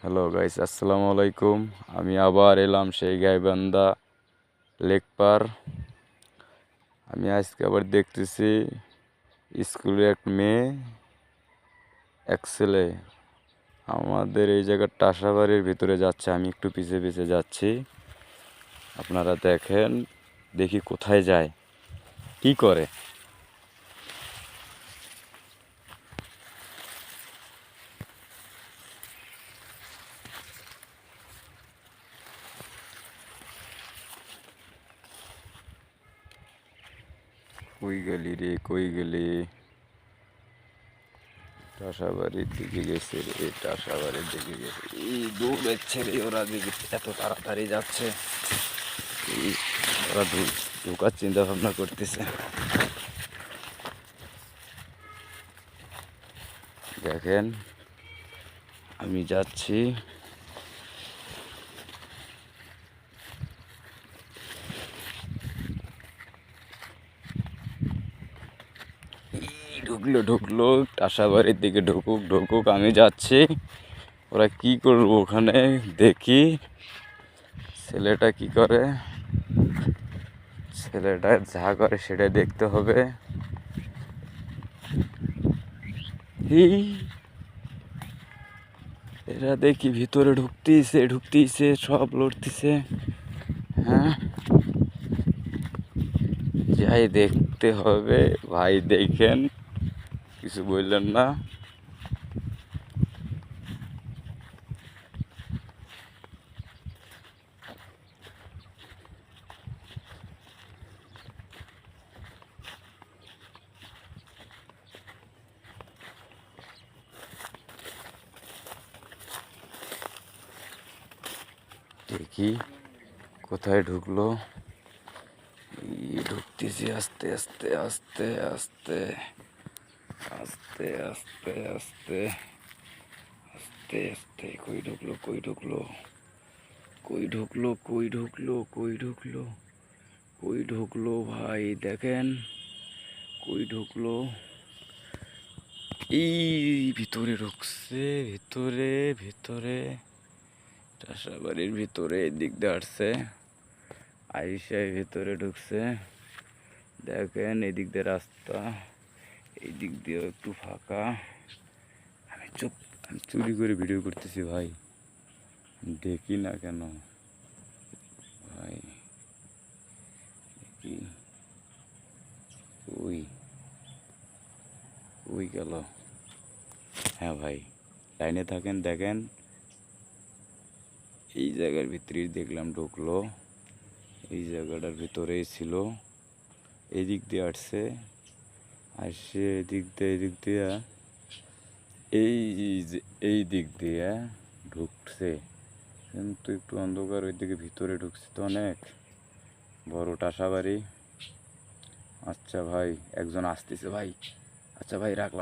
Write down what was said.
Hello guys, আসসালামু আলাইকুম। আমি আবার এলাম সেই গাইবান্ধা লেক পার। আমি আজকে আবার দেখতেছি স্কুলের এক মেয়ে এক ছেলে আমাদের এই জায়গার টাসাবাড়ির ভিতরে যাচ্ছে। আমি একটু পিছে পিছে যাচ্ছি, আপনারা দেখেন, দেখি কোথায় যায়, কি করে। কই গেলি রে, কই গেলি? টাসাবাড়ির দিকে গেছে রে, টাসাবাড়ির দিকে গেছে। এই দৌড়াচ্ছে রে, ওরা দিকে এত তাড়াতাড়ি যাচ্ছে। ওরা ঢোকার চিন্তা ভাবনা করতেছে। দেখেন, আমি যাচ্ছি। ঢুকলো ঢুকলো, টাসাবাড়ির দিকে ঢুকুক ঢুকুক, আমি যাচ্ছি। ওরা কি করবো ওখানে দেখি। ছেলেটা কি করে, ছেলেটা যা করে সেটাই দেখতে হবে। এরা দেখি ভিতরে ঢুকতেইছে ঢুকতেইছে, সব লড়তেছে। হ্যাঁ, যাই দেখতে হবে। ভাই দেখেন, কিছু বললেন না। দেখি কোথায় ঢুকলো। ঢুকতেছি আস্তে আস্তে আস্তে আস্তে আস্তে আস্তে আস্তে আস্তে আস্তে। কই ঢুকলো, কই ঢুকলো, কই ঢুকলো, কই ঢুকলো, কই ঢুকলো, কই ঢুকলো? ভাই দেখেন, কই ঢুকলো? এই ভিতরে ঢুকছে, ভিতরে ভিতরে চাষাবাড়ির ভিতরে এদিক দিয়ে আসছে, আইসাই ভিতরে ঢুকছে। দেখেন এদিক দিয়ে রাস্তা, এই দিক দিয়েও একটু ফাঁকা। আমি চুরি করে ভিডিও করতেছি ভাই, দেখি না কেন ভাই। দেখি, ওই ওই গেল। হ্যাঁ ভাই, লাইনে থাকেন। দেখেন এই জায়গার ভিতরেই দেখলাম ঢুকলো, এই জায়গাটার ভিতরেই ছিল। এই দিক দিয়ে আসছে, আসছে এদিক দিয়ে এই এই দিক দিয়ে ঢুকছে, কিন্তু একটু অন্ধকার। ওই দিকে ভিতরে ঢুকছে তো অনেক বড় টাসাবাড়ি। আচ্ছা ভাই, একজন আসতেছে ভাই। আচ্ছা ভাই, রাখলাম।